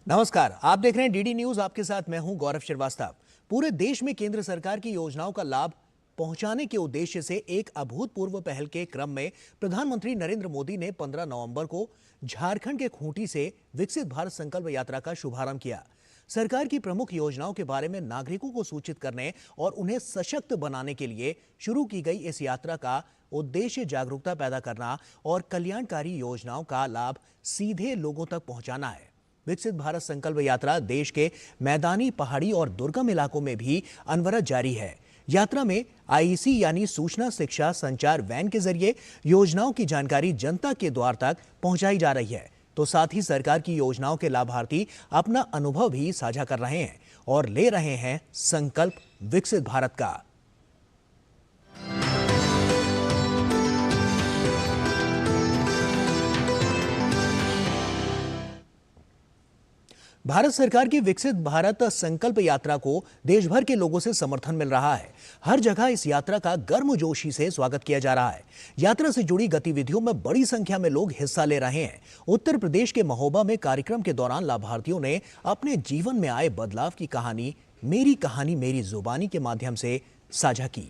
नमस्कार, आप देख रहे हैं डीडी न्यूज। आपके साथ मैं हूं गौरव श्रीवास्तव। पूरे देश में केंद्र सरकार की योजनाओं का लाभ पहुंचाने के उद्देश्य से एक अभूतपूर्व पहल के क्रम में प्रधानमंत्री नरेंद्र मोदी ने 15 नवंबर को झारखंड के खूंटी से विकसित भारत संकल्प यात्रा का शुभारंभ किया। सरकार की प्रमुख योजनाओं के बारे में नागरिकों को सूचित करने और उन्हें सशक्त बनाने के लिए शुरू की गई इस यात्रा का उद्देश्य जागरूकता पैदा करना और कल्याणकारी योजनाओं का लाभ सीधे लोगों तक पहुंचाना है। विकसित भारत संकल्प यात्रा देश के मैदानी, पहाड़ी और दुर्गम इलाकों में भी अनवरत जारी है। यात्रा में आईसी यानी सूचना शिक्षा संचार वैन के जरिए योजनाओं की जानकारी जनता के द्वार तक पहुंचाई जा रही है। तो साथ ही सरकार की योजनाओं के लाभार्थी अपना अनुभव भी साझा कर रहे हैं और ले रहे हैं संकल्प विकसित भारत का। भारत सरकार की विकसित भारत संकल्प यात्रा को देश भर के लोगों से समर्थन मिल रहा है। हर जगह इस यात्रा का गर्मजोशी से स्वागत किया जा रहा है। यात्रा से जुड़ी गतिविधियों में बड़ी संख्या में लोग हिस्सा ले रहे हैं। उत्तर प्रदेश के महोबा में कार्यक्रम के दौरान लाभार्थियों ने अपने जीवन में आए बदलाव की कहानी मेरी जुबानी के माध्यम से साझा की।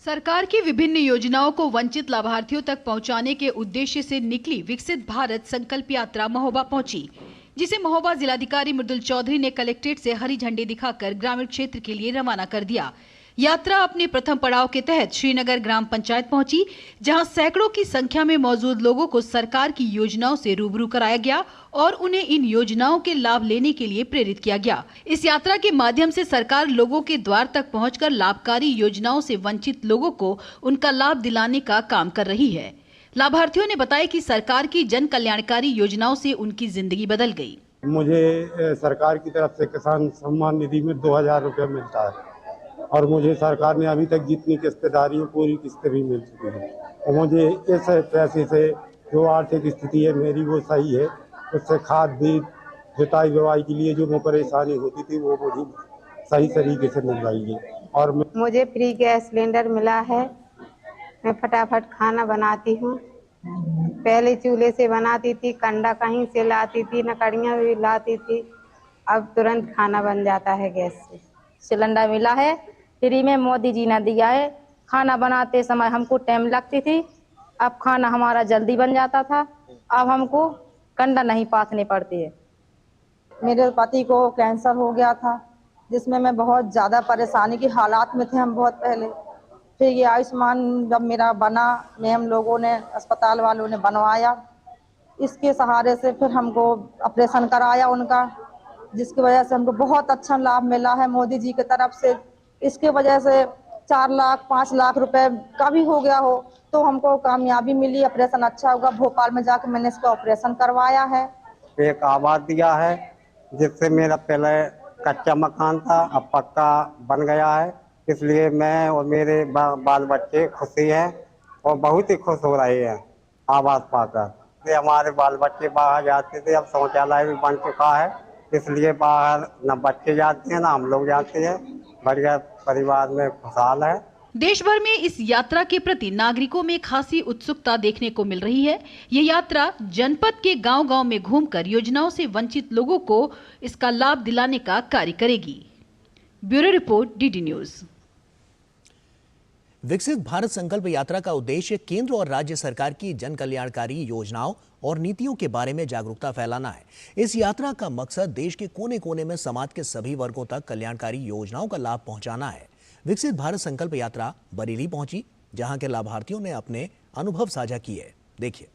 सरकार की विभिन्न योजनाओं को वंचित लाभार्थियों तक पहुंचाने के उद्देश्य से निकली विकसित भारत संकल्प यात्रा महोबा पहुंची, जिसे महोबा जिलाधिकारी मृदुल चौधरी ने कलेक्ट्रेट से हरी झंडी दिखाकर ग्रामीण क्षेत्र के लिए रवाना कर दिया। यात्रा अपने प्रथम पड़ाव के तहत श्रीनगर ग्राम पंचायत पहुंची, जहां सैकड़ों की संख्या में मौजूद लोगों को सरकार की योजनाओं से रूबरू कराया गया और उन्हें इन योजनाओं के लाभ लेने के लिए प्रेरित किया गया। इस यात्रा के माध्यम से सरकार लोगों के द्वार तक पहुंचकर लाभकारी योजनाओं से वंचित लोगों को उनका लाभ दिलाने का काम कर रही है। लाभार्थियों ने बताया कि सरकार की जन कल्याणकारी योजनाओं से उनकी जिंदगी बदल गई। मुझे सरकार की तरफ से किसान सम्मान निधि में 2000 रुपये मिलता है और मुझे सरकार ने अभी तक जितनी किस्तेदारी है पूरी किस्तें भी मिल चुकी हैं और मुझे इस पैसे से जो आर्थिक स्थिति है मेरी वो सही है। उससे खाद बीज जुताई बुवाई के लिए जो परेशानी होती थी वो मुझे सही तरीके से मिल रही है। और मुझे फ्री गैस सिलेंडर मिला है। मैं फटाफट खाना बनाती हूँ। पहले चूल्हे से बनाती थी, कंडा कहीं से लाती थी, नकड़ियाँ भी लाती थी। अब तुरंत खाना बन जाता है गैस से। सिलेंडर मिला है फ्री में, मोदी जी ने दिया है। खाना बनाते समय हमको टाइम लगती थी, अब खाना हमारा जल्दी बन जाता था। अब हमको कंडा नहीं पाथने पड़ते है। मेरे पति को कैंसर हो गया था, जिसमें मैं बहुत ज़्यादा परेशानी की हालात में थे हम बहुत पहले। फिर ये आयुष्मान जब मेरा बना, में हम लोगों ने अस्पताल वालों ने बनवाया, इसके सहारे से फिर हमको ऑपरेशन कराया उनका, जिसकी वजह से हमको बहुत अच्छा लाभ मिला है मोदी जी की तरफ से। इसके वजह से 4 लाख 5 लाख रुपए का भी हो गया हो तो हमको कामयाबी मिली, ऑपरेशन अच्छा होगा। भोपाल में जाकर मैंने इसका ऑपरेशन करवाया है। एक आवास दिया है जिससे मेरा पहले कच्चा मकान था, अब पक्का बन गया है। इसलिए मैं और मेरे बाल बच्चे खुशी हैं और बहुत ही खुश हो रहे हैं आवास पाकर। हमारे बाल बच्चे बाहर जाते थे, अब शौचालय भी बन चुका है, इसलिए बाहर न बच्चे जाते हैं न हम लोग जाते हैं। बढ़िया परिवार में खुशहाल है। देश भर में इस यात्रा के प्रति नागरिकों में खासी उत्सुकता देखने को मिल रही है। ये यात्रा जनपद के गांव-गांव में घूमकर योजनाओं से वंचित लोगों को इसका लाभ दिलाने का कार्य करेगी। Bureau report, DD news. विकसित भारत संकल्प यात्रा का उद्देश्य केंद्र और राज्य सरकार की जन कल्याणकारी योजनाओं और नीतियों के बारे में जागरूकता फैलाना है। इस यात्रा का मकसद देश के कोने कोने में समाज के सभी वर्गों तक कल्याणकारी योजनाओं का लाभ पहुंचाना है। विकसित भारत संकल्प यात्रा बरेली पहुंची, जहां के लाभार्थियों ने अपने अनुभव साझा किए। देखिए।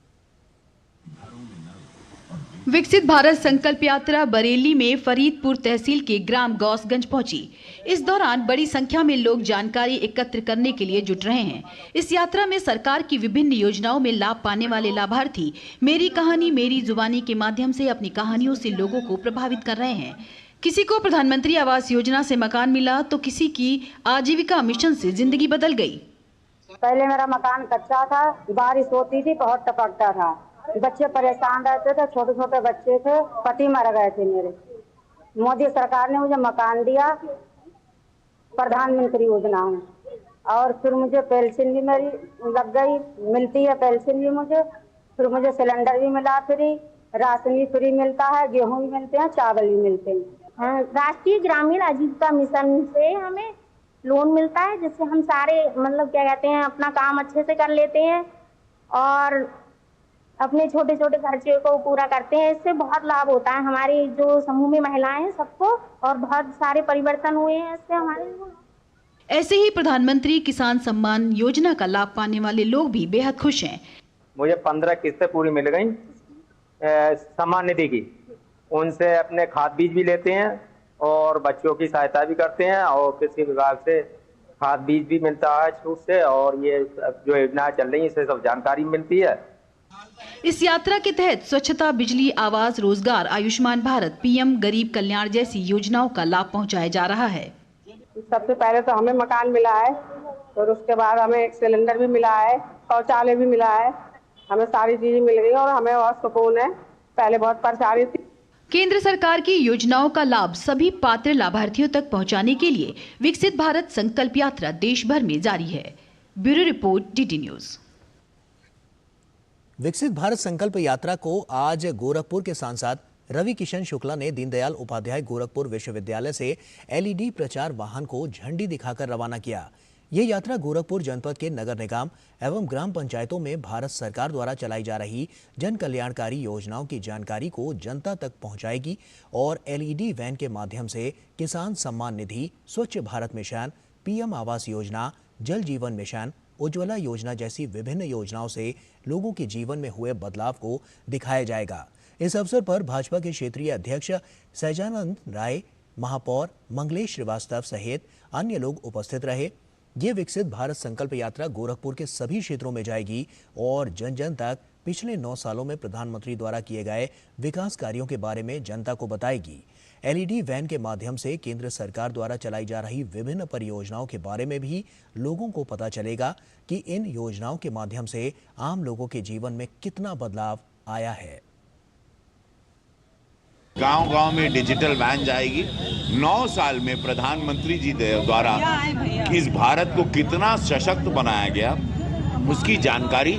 विकसित भारत संकल्प यात्रा बरेली में फरीदपुर तहसील के ग्राम गौसगंज पहुंची। इस दौरान बड़ी संख्या में लोग जानकारी एकत्र करने के लिए जुट रहे हैं। इस यात्रा में सरकार की विभिन्न योजनाओं में लाभ पाने वाले लाभार्थी मेरी कहानी मेरी जुबानी के माध्यम से अपनी कहानियों से लोगों को प्रभावित कर रहे हैं। किसी को प्रधानमंत्री आवास योजना से मकान मिला तो किसी की आजीविका मिशन से जिंदगी बदल गई। पहले मेरा मकान कच्चा था, बारिश होती थी, बहुत टपकता था, बच्चे परेशान रहते थे, छोटे छोटे बच्चे थे, पति मर गए थे मेरे। मोदी सरकार ने मुझे मकान दिया प्रधानमंत्री योजना में, और फिर मुझे पेंशन भी मेरी लग गई, मिलती है पेंशन भी मुझे। फिर मुझे सिलेंडर भी मिला फ्री, राशन फ्री मिलता है, गेहूं भी मिलते हैं, चावल भी मिलते हैं। हाँ, राष्ट्रीय ग्रामीण आजीविका मिशन से हमें लोन मिलता है, जिससे हम सारे मतलब क्या कहते हैं अपना काम अच्छे से कर लेते हैं और अपने छोटे छोटे खर्चे को पूरा करते हैं। इससे बहुत लाभ होता है हमारी जो समूह में महिलाएं हैं सबको, और बहुत सारे परिवर्तन हुए हैं इससे हमारे। ऐसे ही प्रधानमंत्री किसान सम्मान योजना का लाभ पाने वाले लोग भी बेहद खुश हैं। मुझे 15 किस्तें पूरी मिल गई सम्मान निधि की। उनसे अपने खाद बीज भी लेते हैं और बच्चों की सहायता भी करते हैं, और कृषि विभाग से खाद बीज भी मिलता है छूट से, और ये जो योजनाएं चल रही है इससे सब जानकारी मिलती है। इस यात्रा के तहत स्वच्छता, बिजली, आवास, रोजगार, आयुष्मान भारत, पीएम गरीब कल्याण जैसी योजनाओं का लाभ पहुंचाया जा रहा है। सबसे पहले तो हमें मकान मिला है, और उसके बाद हमें एक सिलेंडर भी मिला है, शौचालय भी मिला है, हमें सारी चीजें मिल गई और हमें बहुत सुकून है। पहले बहुत परेशानी थी। केंद्र सरकार की योजनाओं का लाभ सभी पात्र लाभार्थियों तक पहुंचाने के लिए विकसित भारत संकल्प यात्रा देश भर में जारी है। Bureau report, DD news. विकसित भारत संकल्प यात्रा को आज गोरखपुर के सांसद रवि किशन शुक्ला ने दीनदयाल उपाध्याय गोरखपुर विश्वविद्यालय से एलईडी प्रचार वाहन को झंडी दिखाकर रवाना किया। ये यात्रा गोरखपुर जनपद के नगर निगम एवं ग्राम पंचायतों में भारत सरकार द्वारा चलाई जा रही जन कल्याणकारी योजनाओं की जानकारी को जनता तक पहुंचाएगी और एलईडी वैन के माध्यम से किसान सम्मान निधि, स्वच्छ भारत मिशन, पीएम आवास योजना, जल जीवन मिशन, उज्ज्वला योजना जैसी विभिन्न योजनाओं से लोगों के जीवन में हुए बदलाव को दिखाया जाएगा। इस अवसर पर भाजपा के क्षेत्रीय अध्यक्ष सहजानंद राय, महापौर मंगलेश श्रीवास्तव सहित अन्य लोग उपस्थित रहे। ये विकसित भारत संकल्प यात्रा गोरखपुर के सभी क्षेत्रों में जाएगी और जन जन तक पिछले 9 सालों में प्रधानमंत्री द्वारा किए गए विकास कार्यों के बारे में जनता को बताएगी। एलईडी वैन के माध्यम से केंद्र सरकार द्वारा चलाई जा रही विभिन्न परियोजनाओं के बारे में भी लोगों को पता चलेगा कि इन योजनाओं के माध्यम से आम लोगों के जीवन में कितना बदलाव आया है। गांव-गांव में डिजिटल वैन जाएगी। 9 साल में प्रधानमंत्री जी द्वारा इस भारत को कितना सशक्त बनाया गया उसकी जानकारी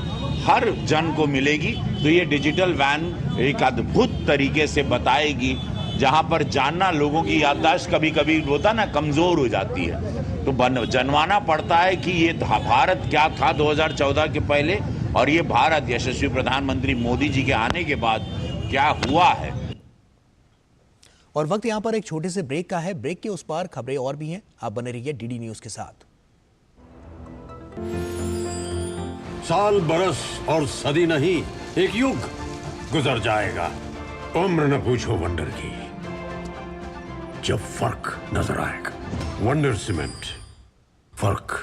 हर जन को मिलेगी। तो ये डिजिटल वैन एक अद्भुत तरीके से बताएगी, जहां पर जानना लोगों की याददाश्त कभी कभी होता ना कमजोर हो जाती है, तो जनवाना पड़ता है कि ये भारत क्या था 2014 के पहले और ये भारत यशस्वी प्रधानमंत्री मोदी जी के आने के बाद क्या हुआ है। और वक्त यहाँ पर एक छोटे से ब्रेक का है। ब्रेक के उस पार खबरें और भी हैं, आप बने रहिए डीडी न्यूज के साथ। साल, बरस और सदी नहीं, एक युग गुजर जाएगा। उम्र न पूछो वंडर की, जब फर्क नजर आएगा। वंडर सीमेंट, फर्क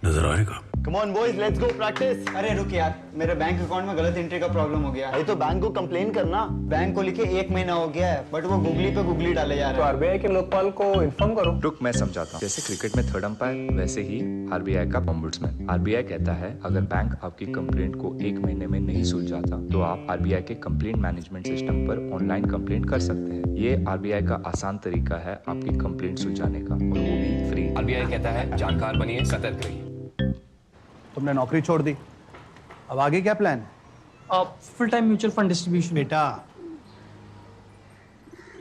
नजर आएगा। Come on boys, let's go practice। अरे रुक यार, मेरे बैंक अकाउंट में गलत एंट्री का प्रॉब्लम हो गया। अरे तो बैंक को कंप्लेन करना। बैंक को लिखे 1 महीना हो गया है, बट वो गूगली पे गूगली डाले जा रहे हैं। तो आरबीआई के लोकपाल को इन्फॉर्म करो। रुक, मैं समझाता हूँ। जैसे क्रिकेट में थर्ड अंपायर, वैसे ही आरबीआई का ओम्बुड्समैन। आरबीआई कहता है अगर बैंक आपकी कंप्लेंट को 1 महीने में नहीं सुलझाता तो आप आरबीआई के कंप्लेंट मैनेजमेंट सिस्टम पर ऑनलाइन कंप्लेंट कर सकते हैं। ये आरबीआई का आसान तरीका है आपकी कंप्लेंट सुलझाने का, और वो भी फ्री। आरबीआई कहता है जानकार बनिए, सतर्क रहिए। तुमने नौकरी छोड़ दी, अब आगे क्या प्लान है? Full time mutual fund distribution. बेटा,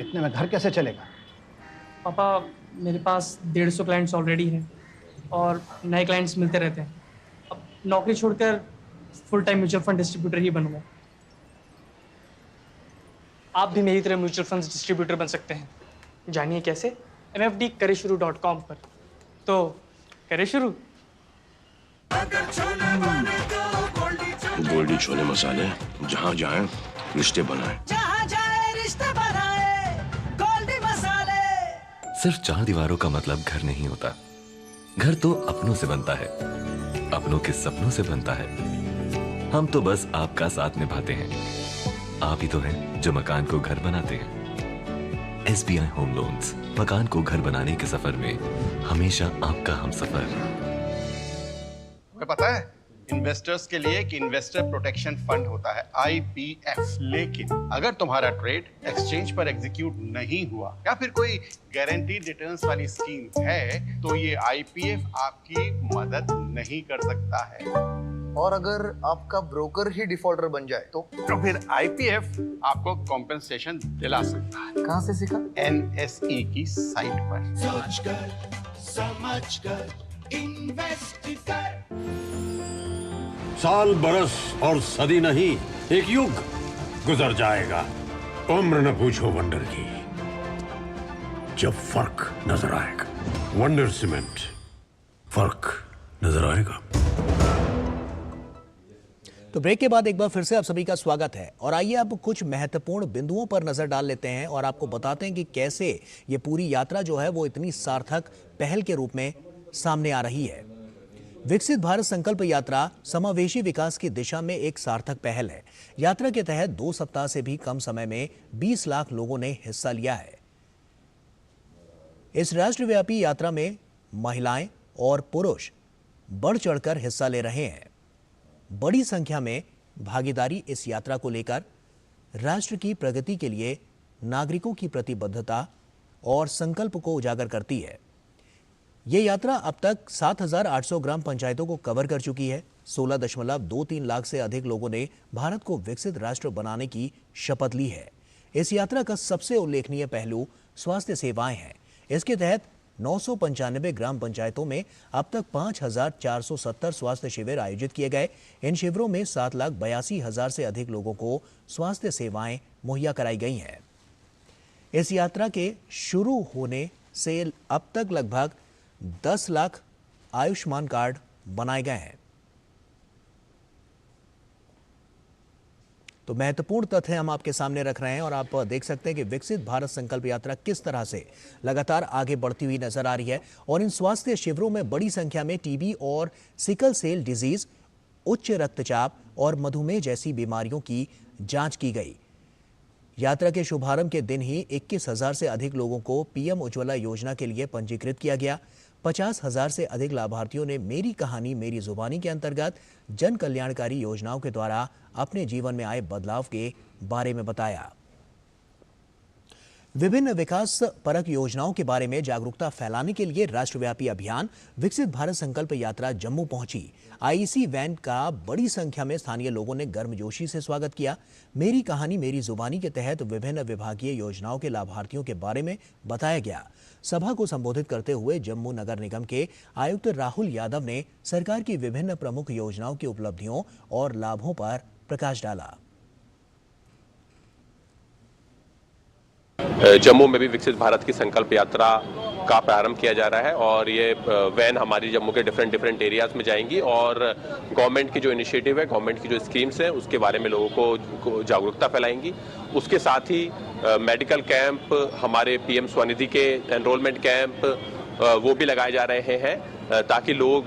इतने में घर कैसे चलेगा? पापा, मेरे पास 150 क्लाइंट्स ऑलरेडी हैं और नए क्लाइंट्स मिलते रहते हैं। अब नौकरी छोड़कर full time mutual fund distributor ही बनूंगा। आप भी मेरी तरह म्यूचुअल फंड डिस्ट्रीब्यूटर बन सकते हैं। जानिए कैसे? mfdkareshuru.com पर। तो करें शुरू। गोल्डी छोले मसाले, जहाँ जाए रिश्ते बनाए, जहाँ जाए रिश्ते बनाए, गोल्डी मसाले। सिर्फ 4 दीवारों का मतलब घर नहीं होता। घर तो अपनों से बनता है, अपनों के सपनों से बनता है। हम तो बस आपका साथ निभाते हैं। आप ही तो हैं जो मकान को घर बनाते हैं। SBI होम लोन्स, मकान को घर बनाने के सफर में हमेशा आपका हमसफर। पता है इन्वेस्टर्स के लिए एक इन्वेस्टर प्रोटेक्शन फंड होता है, IPF। लेकिन अगर तुम्हारा ट्रेड एक्सचेंज पर एग्जीक्यूट नहीं हुआ या फिर कोई गारंटीड रिटर्न्स वाली स्कीम है तो ये IPF आपकी मदद नहीं कर सकता है। और अगर आपका ब्रोकर ही डिफॉल्टर बन जाए तो फिर आईपीएफ आपको कॉम्पेंसेशन दिला सकता है। कहाँ से सीखा? NSE की साइट पर। समझ कर इन्वेस्ट कर। साल बरस और सदी नहीं, एक युग गुजर जाएगा। उम्र न पूछो वंडर की, जब फर्क नजर आएगा। वंडर सीमेंट, फर्क नजर आएगा। तो ब्रेक के बाद एक बार फिर से आप सभी का स्वागत है और आइए अब कुछ महत्वपूर्ण बिंदुओं पर नजर डाल लेते हैं और आपको बताते हैं कि कैसे ये पूरी यात्रा जो है वो इतनी सार्थक पहल के रूप में सामने आ रही है। विकसित भारत संकल्प यात्रा समावेशी विकास की दिशा में एक सार्थक पहल है। यात्रा के तहत 2 सप्ताह से भी कम समय में 20 लाख लोगों ने हिस्सा लिया है। इस राष्ट्रव्यापी यात्रा में महिलाएं और पुरुष बढ़ चढ़कर हिस्सा ले रहे हैं। बड़ी संख्या में भागीदारी इस यात्रा को लेकर राष्ट्र की प्रगति के लिए नागरिकों की प्रतिबद्धता और संकल्प को उजागर करती है। ये यात्रा अब तक 7,800 ग्राम पंचायतों को कवर कर चुकी है। 16.23 लाख से अधिक लोगों ने भारत को विकसित राष्ट्र बनाने की शपथ ली है। इस यात्रा का सबसे उल्लेखनीय पहलू स्वास्थ्य सेवाएं हैं। इसके तहत 995 ग्राम पंचायतों में अब तक 5,470 स्वास्थ्य शिविर आयोजित किए गए। इन शिविरों में 7,82,000 से अधिक लोगों को स्वास्थ्य सेवाएं मुहैया कराई गई हैं। इस यात्रा के शुरू होने से अब तक लगभग 10 लाख आयुष्मान कार्ड बनाए गए हैं। तो महत्वपूर्ण तथ्य हम आपके सामने रख रहे हैं और आप देख सकते हैं कि विकसित भारत संकल्प यात्रा किस तरह से लगातार आगे बढ़ती हुई नजर आ रही है और इन स्वास्थ्य शिविरों में बड़ी संख्या में टीबी और सिकल सेल डिजीज, उच्च रक्तचाप और मधुमेह जैसी बीमारियों की जांच की गई। यात्रा के शुभारंभ के दिन ही 21,000 से अधिक लोगों को पीएम उज्ज्वला योजना के लिए पंजीकृत किया गया। 50,000 से अधिक लाभार्थियों ने मेरी कहानी मेरी जुबानी के अंतर्गत जन कल्याणकारी योजनाओं के द्वारा अपने जीवन में आए बदलाव के बारे में बताया। विभिन्न विकास परक योजनाओं के बारे में जागरूकता फैलाने के लिए राष्ट्रव्यापी अभियान विकसित भारत संकल्प यात्रा जम्मू पहुंची। आईसी वैन का बड़ी संख्या में स्थानीय लोगों ने गर्मजोशी से स्वागत किया। मेरी कहानी मेरी जुबानी के तहत विभिन्न विभागीय योजनाओं के लाभार्थियों के बारे में बताया गया। सभा को संबोधित करते हुए जम्मू नगर निगम के आयुक्त राहुल यादव ने सरकार की विभिन्न प्रमुख योजनाओं की उपलब्धियों और लाभों पर प्रकाश डाला। जम्मू में भी विकसित भारत की संकल्प यात्रा का प्रारंभ किया जा रहा है और ये वैन हमारी जम्मू के डिफरेंट एरियाज में जाएंगी और गवर्नमेंट की जो इनिशिएटिव है, गवर्नमेंट की जो स्कीम्स है उसके बारे में लोगों को जागरूकता फैलाएंगी। उसके साथ ही मेडिकल कैंप, हमारे पीएम स्वनिधि के एनरोलमेंट कैंप वो भी लगाए जा रहे हैं ताकि लोग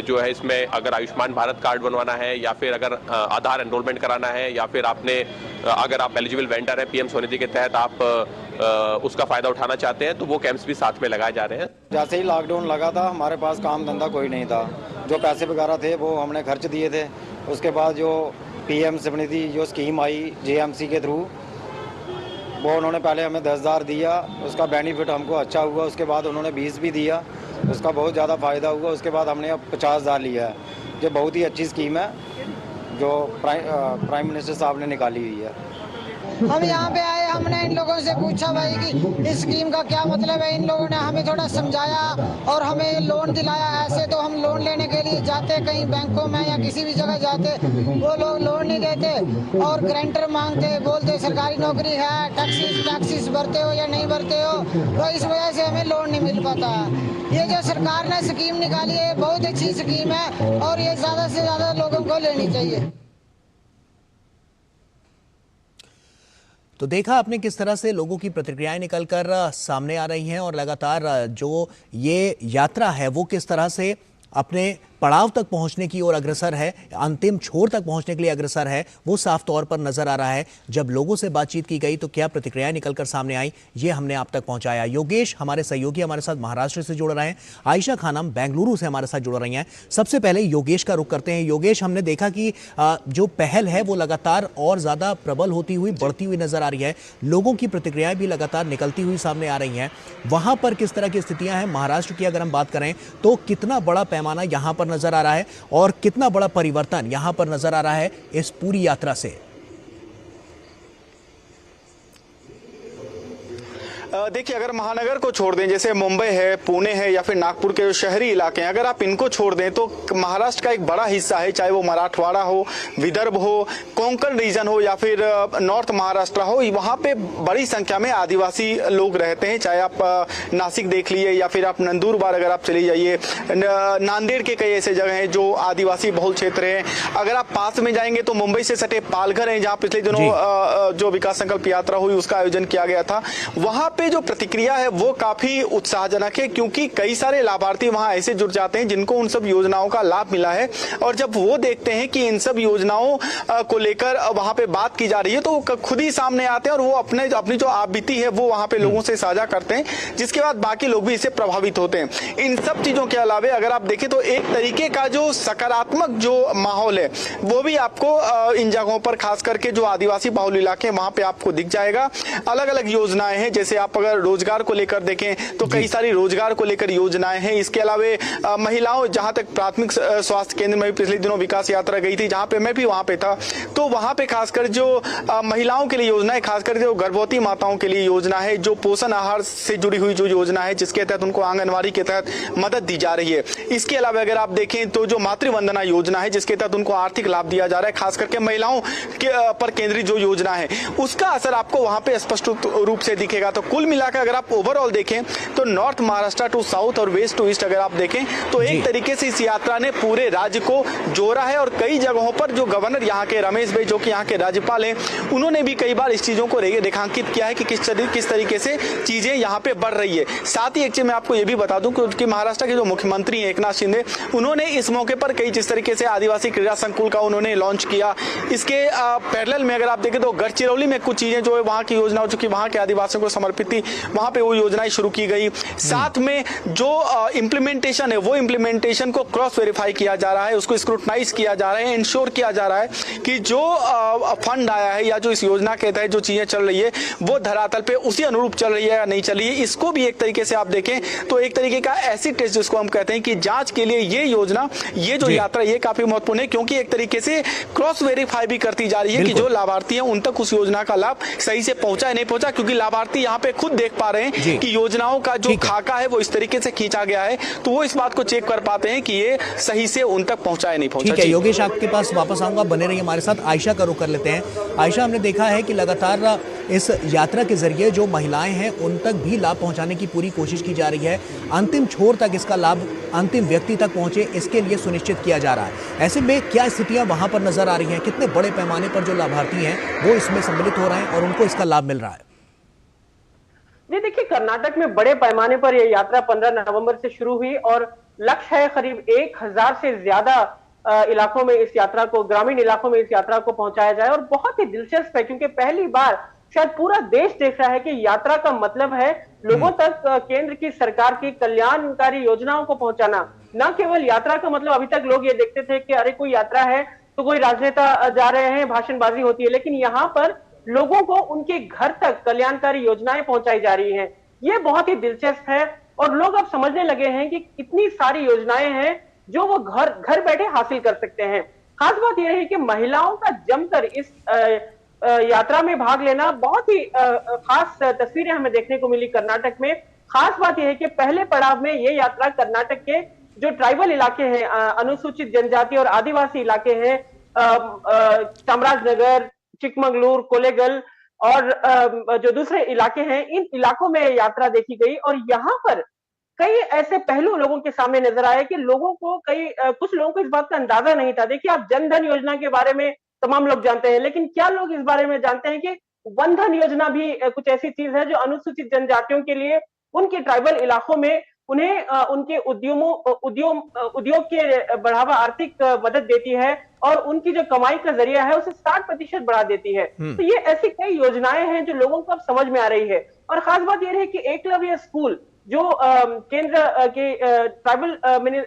जो है इसमें अगर आयुष्मान भारत कार्ड बनवाना है या फिर अगर आधार एनरोलमेंट कराना है या फिर अगर आप एलिजिबल वेंडर हैं पीएम स्वनिधि के तहत आप उसका फायदा उठाना चाहते हैं तो वो कैंप्स भी साथ में लगाए जा रहे हैं। जैसे ही लॉकडाउन लगा था हमारे पास काम धंधा कोई नहीं था। जो पैसे वगैरह थे वो हमने खर्च दिए थे। उसके बाद जो पीएम स्वनिधि जो स्कीम आई जेएमसी के थ्रू वो उन्होंने पहले हमें 10,000 दिया, उसका बेनिफिट हमको अच्छा हुआ। उसके बाद उन्होंने 20 भी दिया, उसका बहुत ज़्यादा फ़ायदा हुआ। उसके बाद हमने अब 50,000 लिया है। ये बहुत ही अच्छी स्कीम है जो प्राइम मिनिस्टर साहब ने निकाली हुई है। हम यहाँ पे आए, हमने इन लोगों से पूछा भाई कि इस स्कीम का क्या मतलब है। इन लोगों ने हमें थोड़ा समझाया और हमें लोन दिलाया। ऐसे तो हम लोन लेने के लिए जाते कहीं बैंकों में या किसी भी जगह जाते, वो लोग लोन नहीं देते और गारंटर मांगते, बोलते सरकारी नौकरी है, टैक्सीज भरते हो या नहीं भरते हो, तो इस वजह से हमें लोन नहीं मिल पाता। ये जो सरकार ने स्कीम निकाली है बहुत अच्छी स्कीम है और ये ज़्यादा से ज़्यादा लोगों को लेनी चाहिए। तो देखा आपने किस तरह से लोगों की प्रतिक्रियाएं निकलकर सामने आ रही हैं और लगातार जो ये यात्रा है वो किस तरह से अपने पड़ाव तक पहुंचने की ओर अग्रसर है, अंतिम छोर तक पहुंचने के लिए अग्रसर है, वो साफ तौर पर नजर आ रहा है। जब लोगों से बातचीत की गई तो क्या प्रतिक्रियाएं निकलकर सामने आई, ये हमने आप तक पहुंचाया। योगेश हमारे सहयोगी हमारे साथ महाराष्ट्र से जुड़ रहे हैं, आयशा खानम बेंगलुरु से हमारे साथ जुड़ रही हैं। सबसे पहले योगेश का रुख करते हैं। योगेश, हमने देखा कि जो पहल है वो लगातार और ज्यादा प्रबल होती हुई बढ़ती हुई नजर आ रही है, लोगों की प्रतिक्रियाएं भी लगातार निकलती हुई सामने आ रही हैं। वहां पर किस तरह की स्थितियां हैं? महाराष्ट्र की अगर हम बात करें तो कितना बड़ा पैमाना यहां पर नजर आ रहा है और कितना बड़ा परिवर्तन यहां पर नजर आ रहा है इस पूरी यात्रा से? देखिए, अगर महानगर को छोड़ दें, जैसे मुंबई है, पुणे है या फिर नागपुर के जो शहरी इलाके हैं, अगर आप इनको छोड़ दें तो महाराष्ट्र का एक बड़ा हिस्सा है, चाहे वो मराठवाड़ा हो, विदर्भ हो, कोंकण रीजन हो या फिर नॉर्थ महाराष्ट्र हो, वहाँ पे बड़ी संख्या में आदिवासी लोग रहते हैं। चाहे आप नासिक देख लीजिए या फिर आप नंदुरबार अगर आप चले जाइए, नांदेड़ के कई ऐसे जगह हैं जो आदिवासी बहुल क्षेत्र हैं। अगर आप पास में जाएंगे तो मुंबई से सटे पालघर है, जहाँ पिछले दिनों जो विकास संकल्प यात्रा हुई उसका आयोजन किया गया था। वहां पे जो प्रतिक्रिया है वो काफी उत्साहजनक है, क्योंकि कई सारे लाभार्थी वहां ऐसे जुड़ जाते हैं जिनको उन सब योजनाओं का लाभ मिला है, और जब वो देखते हैं कि इन सब योजनाओं को लेकर वहां पे बात की जा रही है तो वो खुद ही सामने आते हैं और वो अपनी जो आप बीती है वो वहां पे लोगों से साझा करते हैं, जिसके बाद बाकी लोग भी इससे प्रभावित होते हैं। इन सब चीजों के अलावा अगर आप देखें तो एक तरीके का जो सकारात्मक जो माहौल है वो भी आपको इन जगहों पर खास करके जो आदिवासी बहुल इलाके हैं वहां पे आपको दिख जाएगा। अलग अलग योजनाएं हैं, जैसे आप अगर रोजगार को लेकर देखें तो कई सारी रोजगार को लेकर योजनाएं हैं। इसके अलावा महिलाओं, जहां तक प्राथमिक स्वास्थ्य केंद्र में पिछले दिनों विकास यात्रा गई थी, जहां पे मैं भी वहां पे था, तो वहां पे खासकर जो महिलाओं के लिए योजना है, खासकर जो गर्भवती माताओं के लिए योजना है, जो पोषण आहार से जुड़ी हुई जो योजना है जिसके तहत उनको आंगनबाड़ी के तहत मदद दी जा रही है। इसके अलावा अगर आप देखें तो जो मातृवंदना योजना है जिसके तहत उनको आर्थिक लाभ दिया जा रहा है, खास करके महिलाओं पर केंद्रित जो योजना है उसका असर आपको वहां पे स्पष्ट रूप से दिखेगा। तो कुल मिलाकर अगर आप ओवरऑल देखें तो नॉर्थ महाराष्ट्र टू साउथ और वेस्ट टू ईस्ट अगर आप देखें तो एक तरीके से इस यात्रा ने पूरे राज्य को जोड़ा है, और कई जगहों पर जो गवर्नर यहाँ के रमेश भाई जो कि यहाँ के राज्यपाल हैं, उन्होंने भी कई बार इस चीजों को रेखांकित किया है कि किस तरीके से चीजें यहाँ पे बढ़ रही है। साथ ही एक चीज मैं आपको ये भी बता दूं कि महाराष्ट्र के जो मुख्यमंत्री हैं एकनाथ शिंदे, उन्होंने इस मौके पर कई जिस तरीके से आदिवासी क्रीड़ा संकुल का उन्होंने लॉन्च किया, इसके पैरेलल में अगर आप देखें तो गढ़चिरौली में कुछ चीजें जो है वहां की योजना हो चुकी, वहां के आदिवासियों को समर्पित थी, वहां पे वो योजनाएं शुरू की गई। साथ में जो इंप्लीमेंटेशन है वो इंप्लीमेंटेशन को क्रॉस वेरीफाई किया जा रहा है, उसको स्क्रूटनाइज किया जा रहा है, इंश्योर किया जा रहा है कि जो फंड आया है या जो इस योजना के तहत जो चीजें चल रही है वो धरातल पे उसी अनुरूप चल रही है या नहीं चल रही है। इसको भी एक तरीके से आप देखें तो एक तरीके का एसिड टेस्ट जिसको हम कहते हैं कि जांच के लिए ये योजना, ये जो यात्रा ये काफी महत्वपूर्ण है, क्योंकि एक तरीके से क्रॉस वेरीफाई भी करती जा रही है कि जो लाभार्थी हैं उन तक उस योजना का लाभ सही से पहुंचा है नहीं पहुंचा, क्योंकि लाभार्थी यहाँ पे खुद देख पा रहे हैं कि योजनाओं का जो खाका है वो इस तरीके से खींचा गया है, तो वो इस बात को चेक कर पाते हैं कि ये सही से उन तक पहुंचा है नहीं पहुंचा। ठीक है योगेश, आपके पास वापस आऊंगा, बने रहिए हमारे साथ। आयशा का रुख कर लेते हैं। आयशा, हमने देखा है कि लगातार इस यात्रा के जरिए जो महिलाएं हैं उन तक भी लाभ पहुंचाने की पूरी कोशिश की जा रही है, अंतिम छोर तक इसका लाभ अंतिम व्यक्ति तक पहुंचे इसके लिए सुनिश्चित किया जा रहा है। ऐसे में क्या स्थितियां वहां पर नजर आ रही हैं, कितने बड़े पैमाने पर जो लाभार्थी हैं वो इसमें सम्मिलित हो रहे हैं और उनको इसका लाभ मिल रहा है? जी देखिए, कर्नाटक में बड़े पैमाने पर यह यात्रा 15 नवंबर से शुरू हुई और लक्ष्य है करीब 1000 से ज्यादा इलाकों में इस यात्रा को, ग्रामीण इलाकों में इस यात्रा को पहुंचाया जाए। और बहुत ही दिलचस्प है क्योंकि पहली बार शायद पूरा देश देख रहा है कि यात्रा का मतलब है लोगों तक केंद्र की सरकार की कल्याणकारी योजनाओं को पहुंचाना। न केवल यात्रा का मतलब, अभी तक लोग ये देखते थे कि अरे कोई यात्रा है तो कोई राजनेता जा रहे हैं, भाषणबाजी होती है, लेकिन यहाँ पर लोगों को उनके घर तक कल्याणकारी योजनाएं पहुंचाई जा रही हैं। ये बहुत ही दिलचस्प है और लोग अब समझने लगे हैं कि इतनी सारी योजनाएं हैं जो वो घर बैठे हासिल कर सकते हैं। खास बात यह है कि महिलाओं का जमकर इस यात्रा में भाग लेना, बहुत ही खास तस्वीरें हमें देखने को मिली कर्नाटक में। खास बात यह है कि पहले पड़ाव में ये यात्रा कर्नाटक के जो ट्राइबल इलाके हैं, अनुसूचित जनजाति और आदिवासी इलाके हैं, चामराजनगर, चिकमंगलूर, कोलेगल और जो दूसरे इलाके हैं, इन इलाकों में यात्रा देखी गई। और यहाँ पर कई ऐसे पहलू लोगों के सामने नजर आए कि लोगों को कुछ लोगों को इस बात का अंदाजा नहीं था। देखिए, आप जन धन योजना के बारे में तमाम लोग जानते हैं, लेकिन क्या लोग इस बारे में जानते हैं कि वन धन योजना भी कुछ ऐसी चीज है जो अनुसूचित जनजातियों के लिए उनके ट्राइबल इलाकों में उन्हें उनके उद्योग के बढ़ावा, आर्थिक मदद देती है और उनकी जो कमाई का जरिया है उसे 60% बढ़ा देती है। तो ये ऐसी कई योजनाएं हैं जो लोगों को अब समझ में आ रही है। और खास बात यह है कि एकलव्य स्कूल जो केंद्र के ट्राइबल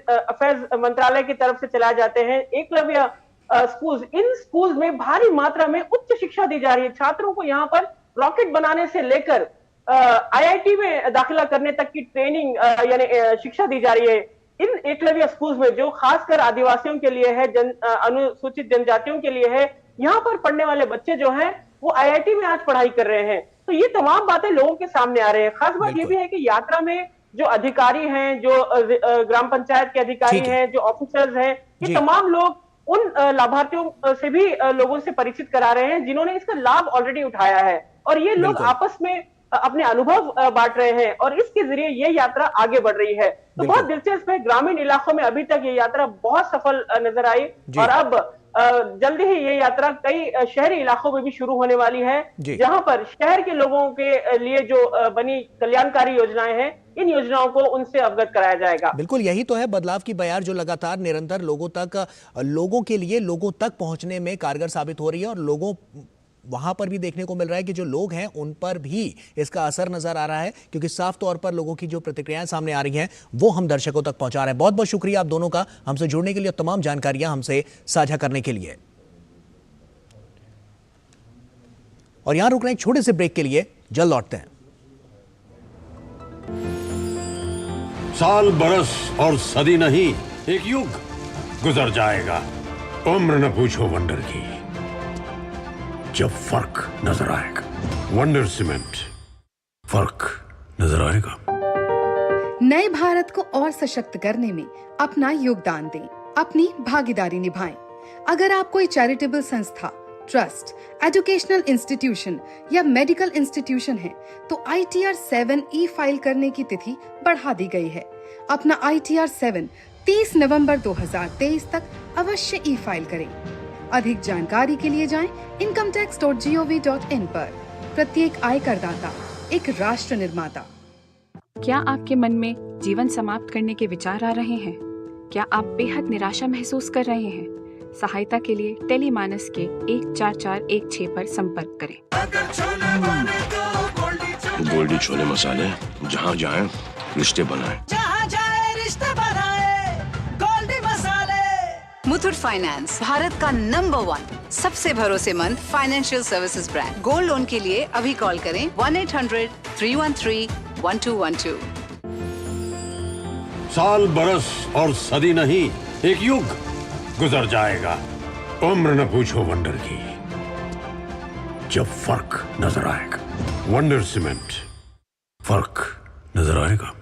अफेयर्स मंत्रालय की तरफ से चलाए जाते हैं, एकलव्य स्कूल्स, इन स्कूल्स में भारी मात्रा में उच्च शिक्षा दी जा रही है। छात्रों को यहाँ पर रॉकेट बनाने से लेकर IIT में दाखिला करने तक की ट्रेनिंग यानी शिक्षा दी जा रही है। इन एकलव्य स्कूल में जो खासकर आदिवासियों के लिए है, अनुसूचित जनजातियों के लिए है, यहाँ पर पढ़ने वाले बच्चे जो हैं वो IIT में आज पढ़ाई कर रहे हैं। तो ये तमाम बातें लोगों के सामने आ रहे हैं। खास बात ये भी है कि यात्रा में जो अधिकारी हैं, जो ग्राम पंचायत के अधिकारी हैं, जो ऑफिसर्स हैं, ये तमाम लोग उन लाभार्थियों से भी लोगों से परिचित करा रहे हैं जिन्होंने इसका लाभ ऑलरेडी उठाया है, और ये लोग आपस में अपने अनुभव बांट रहे हैं और इसके जरिए ये यात्रा आगे बढ़ रही है। तो बहुत दिलचस्प है, ग्रामीण इलाकों में अभी तक ये यात्रा बहुत सफल नजर आई और अब जल्दी ही ये यात्रा कई शहरी इलाकों में भी शुरू होने वाली है, जहां पर शहर के लोगों के लिए जो बनी कल्याणकारी योजनाएं हैं, इन योजनाओं को उनसे अवगत कराया जाएगा। बिल्कुल, यही तो है बदलाव की बयार जो लगातार निरंतर लोगों के लिए लोगों तक पहुंचने में कारगर साबित हो रही है, और लोगों वहां पर भी देखने को मिल रहा है कि जो लोग हैं उन पर भी इसका असर नजर आ रहा है, क्योंकि साफ तौर पर लोगों की जो प्रतिक्रियाएं सामने आ रही हैं वो हम दर्शकों तक पहुंचा रहे हैं। बहुत बहुत शुक्रिया आप दोनों का हमसे जुड़ने के लिए, तमाम जानकारियां हमसे साझा करने के लिए। और यहां रुक रहे हैं एक छोटे से ब्रेक के लिए, जल्द लौटते हैं। साल बरस और सदी नहीं, एक युग गुजर जाएगा। उम्र न पूछो वंडर की, जब फर्क नजर आएगा। वंडर सीमेंट, फर्क नजर आएगा। नए भारत को और सशक्त करने में अपना योगदान दें, अपनी भागीदारी निभाएं। अगर आप कोई चैरिटेबल संस्था, ट्रस्ट, एजुकेशनल इंस्टीट्यूशन या मेडिकल इंस्टीट्यूशन है, तो ITR 7 फाइल करने की तिथि बढ़ा दी गई है। अपना ITR 7 30 नवंबर 2023 तक अवश्य फाइल करें। अधिक जानकारी के लिए जाएं incometax.gov.in पर। प्रत्येक आयकरदाता एक राष्ट्र निर्माता। क्या आपके मन में जीवन समाप्त करने के विचार आ रहे हैं? क्या आप बेहद निराशा महसूस कर रहे हैं? सहायता के लिए टेलीमानस के 14416 पर संपर्क करें। गोल्डी छोले मसाले, जहाँ जाएं रिश्ते बनाएं। जहाँ जाए रिश्ते बनाए, गोल्डी मसाले। मुथूट फाइनेंस, भारत का नंबर 1 सबसे भरोसेमंद financial services brand. Gold loan के लिए अभी कॉल करें 1-800-313-1212। साल बरस और सदी नहीं, एक युग गुजर जाएगा। उम्र न पूछो वंडर की, जब फर्क नजर आएगा। वंडर सीमेंट, फर्क नजर आएगा।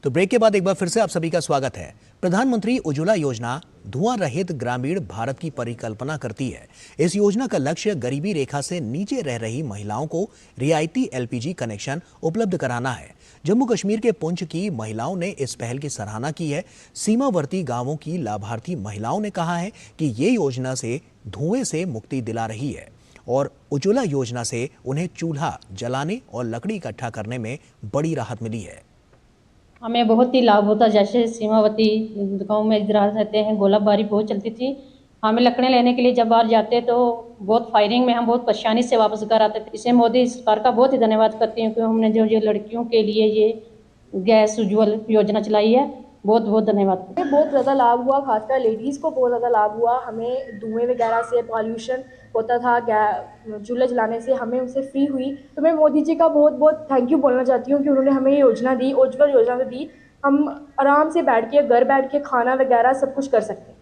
तो ब्रेक के बाद एक बार फिर से आप सभी का स्वागत है। प्रधानमंत्री उज्ज्वला योजना धुआं रहित ग्रामीण भारत की परिकल्पना करती है। इस योजना का लक्ष्य गरीबी रेखा से नीचे रह रही महिलाओं को रियायती LPG कनेक्शन उपलब्ध कराना है। जम्मू कश्मीर के पुंछ की महिलाओं ने इस पहल की सराहना की है। सीमावर्ती गांवों की लाभार्थी महिलाओं ने कहा है कि ये योजना से धुएं से मुक्ति दिला रही है और उज्ज्वला योजना से उन्हें चूल्हा जलाने और लकड़ी इकट्ठा करने में बड़ी राहत मिली है। हमें बहुत ही लाभ होता, जैसे सीमावर्ती गांव में इधर रहते हैं, गोलाबारी बहुत चलती थी। हमें लकड़े लेने के लिए जब बाहर जाते तो बहुत फायरिंग में हम बहुत परेशानी से वापस घर आते थे। इसे मोदी सरकार का बहुत ही धन्यवाद करती हूँ कि हमने जो लड़कियों के लिए ये गैस उज्ज्वल योजना चलाई है, बहुत बहुत धन्यवाद। बहुत ज़्यादा लाभ हुआ, खासकर लेडीज़ को बहुत ज़्यादा लाभ हुआ। हमें धुएं वगैरह से पॉल्यूशन होता था, चूल्हे जलाने से हमें उससे फ्री हुई। तो मैं मोदी जी का बहुत बहुत थैंक यू बोलना चाहती हूँ कि उन्होंने हमें ये योजना दी, उज्ज्वल योजना दी। हम आराम से बैठ के घर बैठ के खाना वगैरह सब कुछ कर सकते हैं।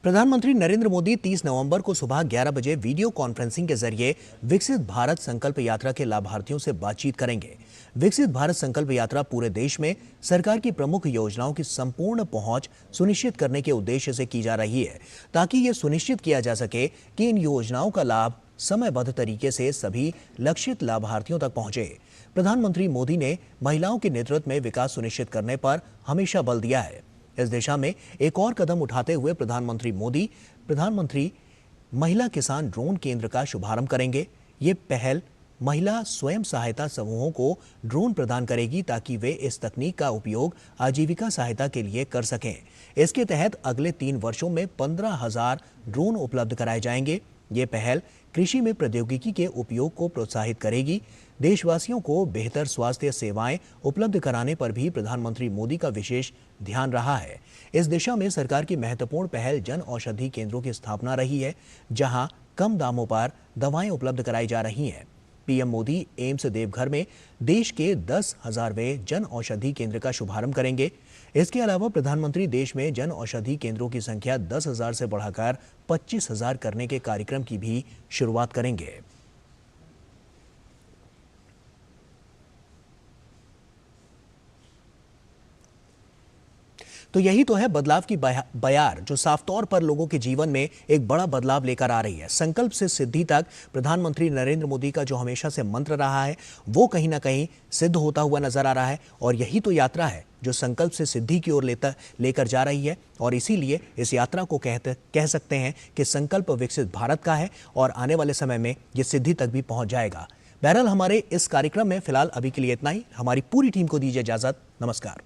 प्रधानमंत्री नरेंद्र मोदी 30 नवंबर को सुबह 11 बजे वीडियो कॉन्फ्रेंसिंग के जरिए विकसित भारत संकल्प यात्रा के लाभार्थियों से बातचीत करेंगे। विकसित भारत संकल्प यात्रा पूरे देश में सरकार की प्रमुख योजनाओं की संपूर्ण पहुंच सुनिश्चित करने के उद्देश्य से की जा रही है, ताकि ये सुनिश्चित किया जा सके कि इन योजनाओं का लाभ समयबद्ध तरीके से सभी लक्षित लाभार्थियों तक पहुंचे। प्रधानमंत्री मोदी ने महिलाओं के नेतृत्व में विकास सुनिश्चित करने पर हमेशा बल दिया है। इस दिशा में एक और कदम उठाते हुए प्रधानमंत्री महिला किसान ड्रोन केंद्र का शुभारंभ करेंगे। ये पहल महिला स्वयं सहायता समूहों को ड्रोन प्रदान करेगी ताकि वे इस तकनीक का उपयोग आजीविका सहायता के लिए कर सकें। इसके तहत अगले 3 वर्षों में 15,000 ड्रोन उपलब्ध कराए जाएंगे। ये पहल कृषि में प्रौद्योगिकी के उपयोग को प्रोत्साहित करेगी। देशवासियों को बेहतर स्वास्थ्य सेवाएं उपलब्ध कराने पर भी प्रधानमंत्री मोदी का विशेष ध्यान रहा है। इस दिशा में सरकार की महत्वपूर्ण पहल जन औषधि केंद्रों की स्थापना रही है, जहां कम दामों पर दवाएं उपलब्ध कराई जा रही हैं। पीएम मोदी एम्स देवघर में देश के 10,000वें जन औषधि केंद्र का शुभारंभ करेंगे। इसके अलावा प्रधानमंत्री देश में जन औषधि केंद्रों की संख्या 10,000 से बढ़ाकर 25,000 करने के कार्यक्रम की भी शुरुआत करेंगे। तो यही तो है बदलाव की बयार, जो साफ तौर पर लोगों के जीवन में एक बड़ा बदलाव लेकर आ रही है। संकल्प से सिद्धि तक प्रधानमंत्री नरेंद्र मोदी का जो हमेशा से मंत्र रहा है वो कहीं ना कहीं सिद्ध होता हुआ नजर आ रहा है। और यही तो यात्रा है जो संकल्प से सिद्धि की ओर लेकर जा रही है। और इसीलिए इस यात्रा को कह सकते हैं कि संकल्प विकसित भारत का है और आने वाले समय में ये सिद्धि तक भी पहुंच जाएगा। बहरहाल हमारे इस कार्यक्रम में फिलहाल अभी के लिए इतना ही। हमारी पूरी टीम को दीजिए इजाजत। नमस्कार।